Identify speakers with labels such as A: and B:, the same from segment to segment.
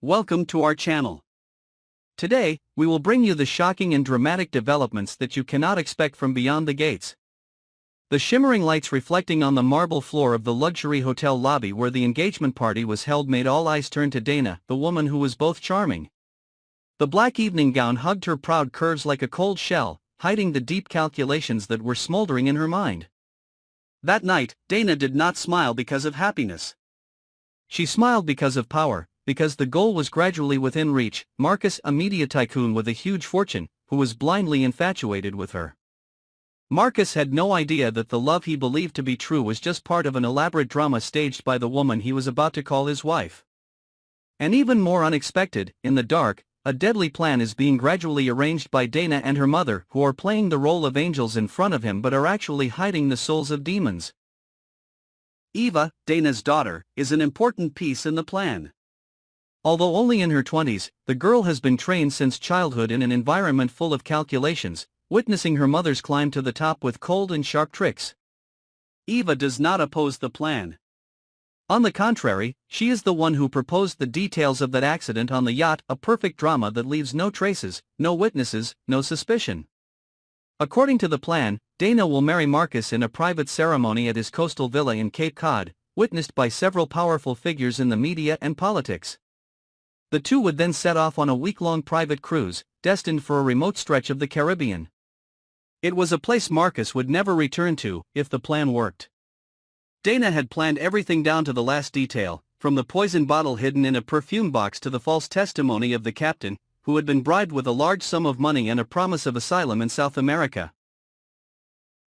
A: welcome to our channel. Today, we will bring you the shocking and dramatic developments that you cannot expect from beyond the gates. The shimmering lights reflecting on the marble floor of the luxury hotel lobby where the engagement party was held made all eyes turn to Dana, the woman who was both charming. The black evening gown hugged her proud curves like a cold shell, hiding the deep calculations that were smoldering in her mind. That night, Dana did not smile because of happiness. She smiled because of power, because the goal was gradually within reach. Marcus, a media tycoon with a huge fortune, who was blindly infatuated with her. Marcus had no idea that the love he believed to be true was just part of an elaborate drama staged by the woman he was about to call his wife. And even more unexpected, in the dark, a deadly plan is being gradually arranged by Dana and her mother, who are playing the role of angels in front of him but are actually hiding the souls of demons. Eva, Dana's daughter, is an important piece in the plan. Although only in her 20s, the girl has been trained since childhood in an environment full of calculations, witnessing her mother's climb to the top with cold and sharp tricks. Eva does not oppose the plan. On the contrary, she is the one who proposed the details of that accident on the yacht, a perfect drama that leaves no traces, no witnesses, no suspicion. According to the plan, Dana will marry Marcus in a private ceremony at his coastal villa in Cape Cod, witnessed by several powerful figures in the media and politics. The two would then set off on a week-long private cruise, destined for a remote stretch of the Caribbean. It was a place Marcus would never return to, if the plan worked. Dana had planned everything down to the last detail, from the poison bottle hidden in a perfume box to the false testimony of the captain, who had been bribed with a large sum of money and a promise of asylum in South America.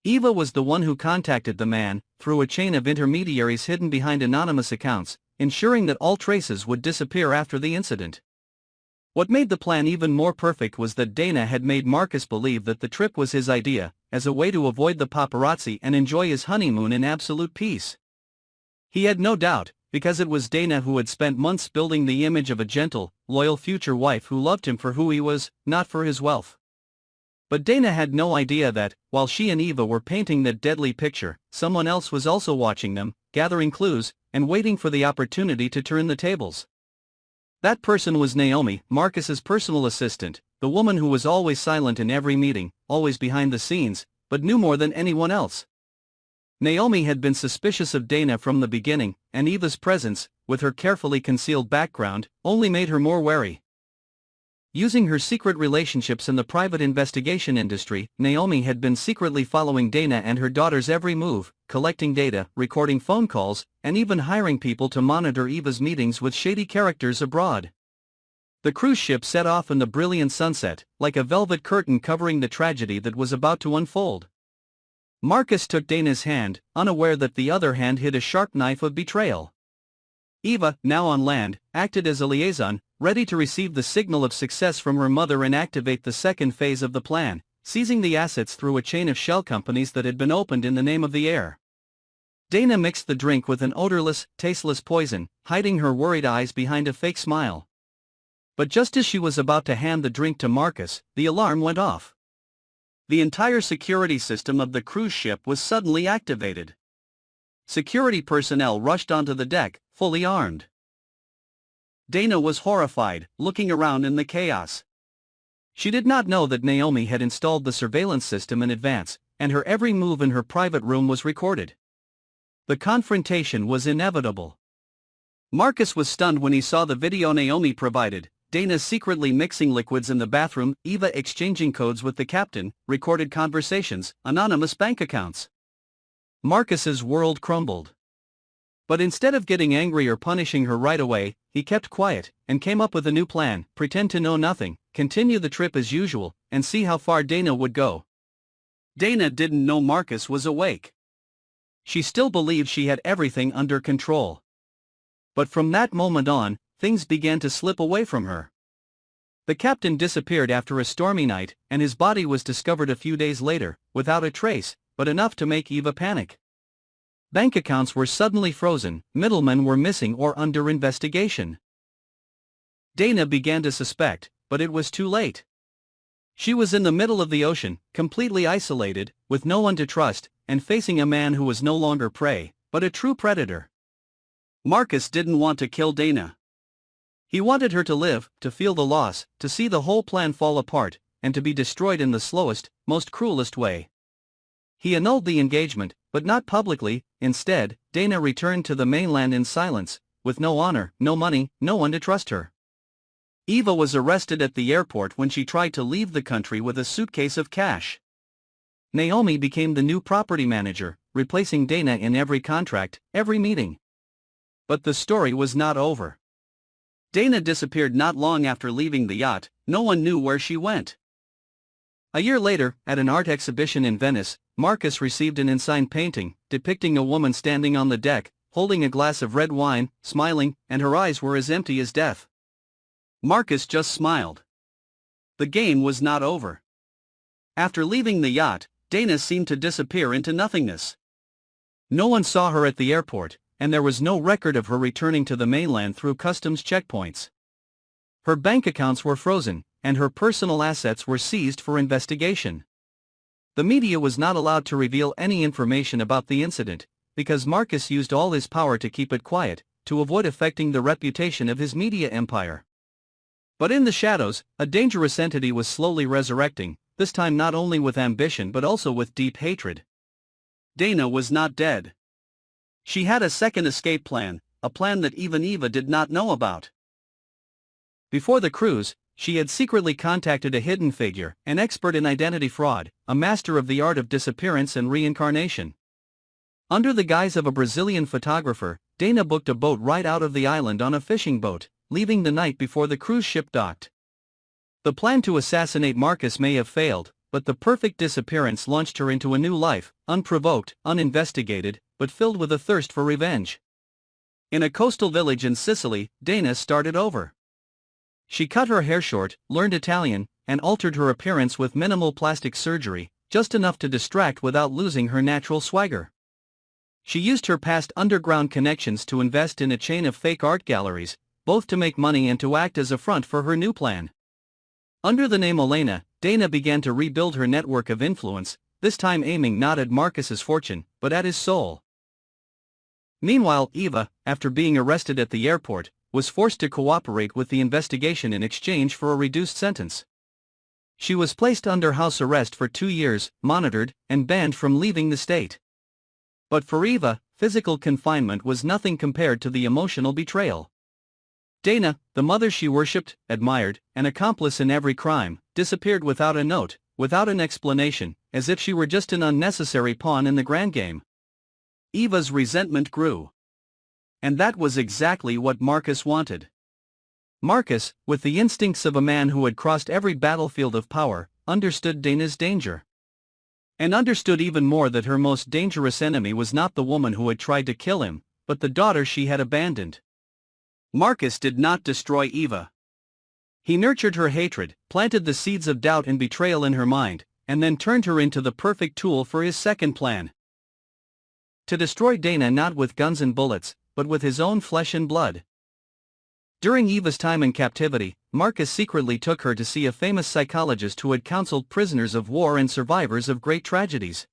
A: Eva was the one who contacted the man, through a chain of intermediaries hidden behind anonymous accounts, ensuring that all traces would disappear after the incident. What made the plan even more perfect was that Dana had made Marcus believe that the trip was his idea, as a way to avoid the paparazzi and enjoy his honeymoon in absolute peace. He had no doubt, because it was Dana who had spent months building the image of a gentle, loyal future wife who loved him for who he was, not for his wealth. But Dana had no idea that, while she and Eva were painting that deadly picture, someone else was also watching them, gathering clues, and waiting for the opportunity to turn the tables. That person was Naomi, Marcus's personal assistant, the woman who was always silent in every meeting, always behind the scenes, but knew more than anyone else. Naomi had been suspicious of Dana from the beginning, and Eva's presence, with her carefully concealed background, only made her more wary. Using her secret relationships in the private investigation industry, Naomi had been secretly following Dana and her daughter's every move, collecting data, recording phone calls, and even hiring people to monitor Eva's meetings with shady characters abroad. The cruise ship set off in the brilliant sunset, like a velvet curtain covering the tragedy that was about to unfold. Marcus took Dana's hand, unaware that the other hand hid a sharp knife of betrayal. Eva, now on land, acted as a liaison, ready to receive the signal of success from her mother and activate the second phase of the plan, seizing the assets through a chain of shell companies that had been opened in the name of the heir. Dana mixed the drink with an odorless, tasteless poison, hiding her worried eyes behind a fake smile. But just as she was about to hand the drink to Marcus, the alarm went off. The entire security system of the cruise ship was suddenly activated. Security personnel rushed onto the deck, fully armed. Dana was horrified, looking around in the chaos. She did not know that Naomi had installed the surveillance system in advance, and her every move in her private room was recorded. The confrontation was inevitable. Marcus was stunned when he saw the video Naomi provided, Dana secretly mixing liquids in the bathroom, Eva exchanging codes with the captain, recorded conversations, anonymous bank accounts. Marcus's world crumbled. But instead of getting angry or punishing her right away, he kept quiet, and came up with a new plan: pretend to know nothing, continue the trip as usual, and see how far Dana would go. Dana didn't know Marcus was awake. She still believed she had everything under control. But from that moment on, things began to slip away from her. The captain disappeared after a stormy night, and his body was discovered a few days later, without a trace, but enough to make Eva panic. Bank accounts were suddenly frozen, middlemen were missing or under investigation. Dana began to suspect, but it was too late. She was in the middle of the ocean, completely isolated, with no one to trust, and facing a man who was no longer prey, but a true predator. Marcus didn't want to kill Dana. He wanted her to live, to feel the loss, to see the whole plan fall apart, and to be destroyed in the slowest, most cruelest way. He annulled the engagement, but not publicly. Instead, Dana returned to the mainland in silence, with no honor, no money, no one to trust her. Eva was arrested at the airport when she tried to leave the country with a suitcase of cash. Naomi became the new property manager, replacing Dana in every contract, every meeting. But the story was not over. Dana disappeared not long after leaving the yacht. No one knew where she went. A year later, at an art exhibition in Venice, Marcus received an unsigned painting, depicting a woman standing on the deck, holding a glass of red wine, smiling, and her eyes were as empty as death. Marcus just smiled. The game was not over. After leaving the yacht, Dana seemed to disappear into nothingness. No one saw her at the airport, and there was no record of her returning to the mainland through customs checkpoints. Her bank accounts were frozen, and her personal assets were seized for investigation. The media was not allowed to reveal any information about the incident, because Marcus used all his power to keep it quiet, to avoid affecting the reputation of his media empire. But in the shadows, a dangerous entity was slowly resurrecting, this time not only with ambition but also with deep hatred. Dana was not dead. She had a second escape plan, a plan that even Eva did not know about. Before the cruise, she had secretly contacted a hidden figure, an expert in identity fraud, a master of the art of disappearance and reincarnation. Under the guise of a Brazilian photographer, Dana booked a boat right out of the island on a fishing boat, leaving the night before the cruise ship docked. The plan to assassinate Marcus may have failed, but the perfect disappearance launched her into a new life, unprovoked, uninvestigated, but filled with a thirst for revenge. In a coastal village in Sicily, Dana started over. She cut her hair short, learned Italian, and altered her appearance with minimal plastic surgery, just enough to distract without losing her natural swagger. She used her past underground connections to invest in a chain of fake art galleries, both to make money and to act as a front for her new plan. Under the name Elena, Dana began to rebuild her network of influence, this time aiming not at Marcus's fortune, but at his soul. Meanwhile, Eva, after being arrested at the airport, was forced to cooperate with the investigation in exchange for a reduced sentence. She was placed under house arrest for 2 years, monitored, and banned from leaving the state. But for Eva, physical confinement was nothing compared to the emotional betrayal. Dana, the mother she worshipped, admired, an accomplice in every crime, disappeared without a note, without an explanation, as if she were just an unnecessary pawn in the grand game. Eva's resentment grew. And that was exactly what Marcus wanted. Marcus, with the instincts of a man who had crossed every battlefield of power, understood Dana's danger. And understood even more that her most dangerous enemy was not the woman who had tried to kill him, but the daughter she had abandoned. Marcus did not destroy Eva. He nurtured her hatred, planted the seeds of doubt and betrayal in her mind, and then turned her into the perfect tool for his second plan. To destroy Dana not with guns and bullets, but with his own flesh and blood. During Eva's time in captivity, Marcus secretly took her to see a famous psychologist who had counseled prisoners of war and survivors of great tragedies.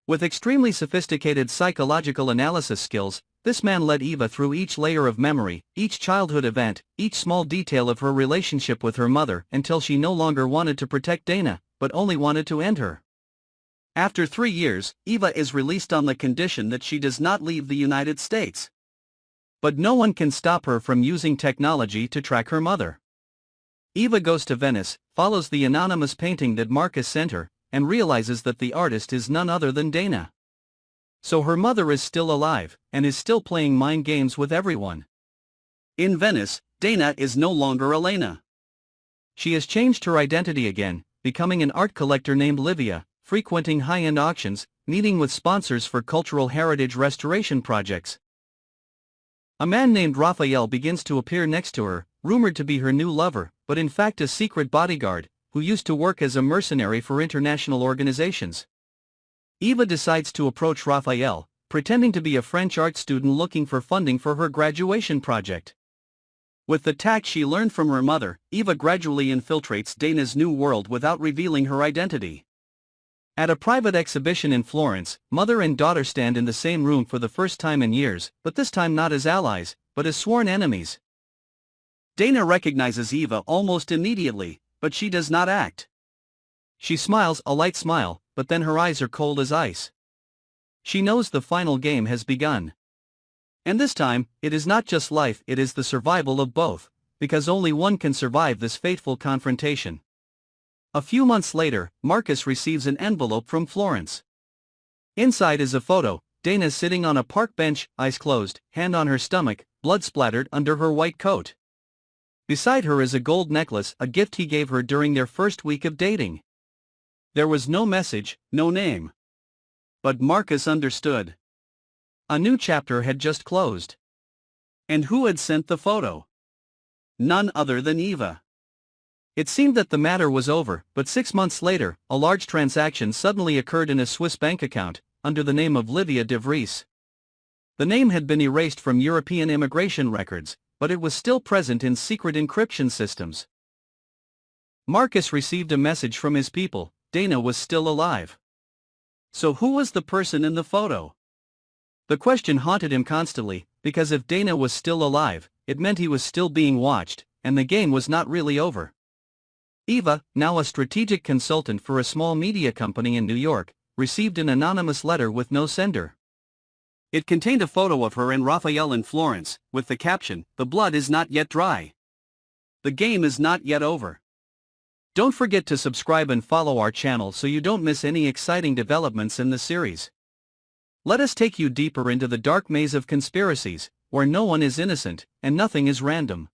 A: With extremely sophisticated psychological analysis skills, this man led Eva through each layer of memory, each childhood event, each small detail of her relationship with her mother until she no longer wanted to protect Dana, but only wanted to end her. After 3 years, Eva is released on the condition that she does not leave the United States. But no one can stop her from using technology to track her mother. Eva goes to Venice, follows the anonymous painting that Marcus sent her, and realizes that the artist is none other than Dana. So her mother is still alive, and is still playing mind games with everyone. In Venice, Dana is no longer Elena. She has changed her identity again, becoming an art collector named Livia, frequenting high-end auctions, meeting with sponsors for cultural heritage restoration projects. A man named Raphael begins to appear next to her, rumored to be her new lover, but in fact a secret bodyguard, who used to work as a mercenary for international organizations. Eva decides to approach Raphael, pretending to be a French art student looking for funding for her graduation project. With the tact she learned from her mother, Eva gradually infiltrates Dana's new world without revealing her identity. At a private exhibition in Florence, mother and daughter stand in the same room for the first time in years, but this time not as allies, but as sworn enemies. Dana recognizes Eva almost immediately, but she does not act. She smiles a light smile, but then her eyes are cold as ice. She knows the final game has begun. And this time, it is not just life, it is the survival of both, because only one can survive this fateful confrontation. A few months later, Marcus receives an envelope from Florence. Inside is a photo, Dana sitting on a park bench, eyes closed, hand on her stomach, blood splattered under her white coat. Beside her is a gold necklace, a gift he gave her during their first week of dating. There was no message, no name. But Marcus understood. A new chapter had just closed. And who had sent the photo? None other than Eva. It seemed that the matter was over, but 6 months later, a large transaction suddenly occurred in a Swiss bank account, under the name of Livia de Vries. The name had been erased from European immigration records, but it was still present in secret encryption systems. Marcus received a message from his people: Dana was still alive. So who was the person in the photo? The question haunted him constantly, because if Dana was still alive, it meant he was still being watched, and the game was not really over. Eva, now a strategic consultant for a small media company in New York, received an anonymous letter with no sender. It contained a photo of her and Raphael in Florence, with the caption, "The blood is not yet dry. The game is not yet over." Don't forget to subscribe and follow our channel so you don't miss any exciting developments in the series. Let us take you deeper into the dark maze of conspiracies, where no one is innocent, and nothing is random.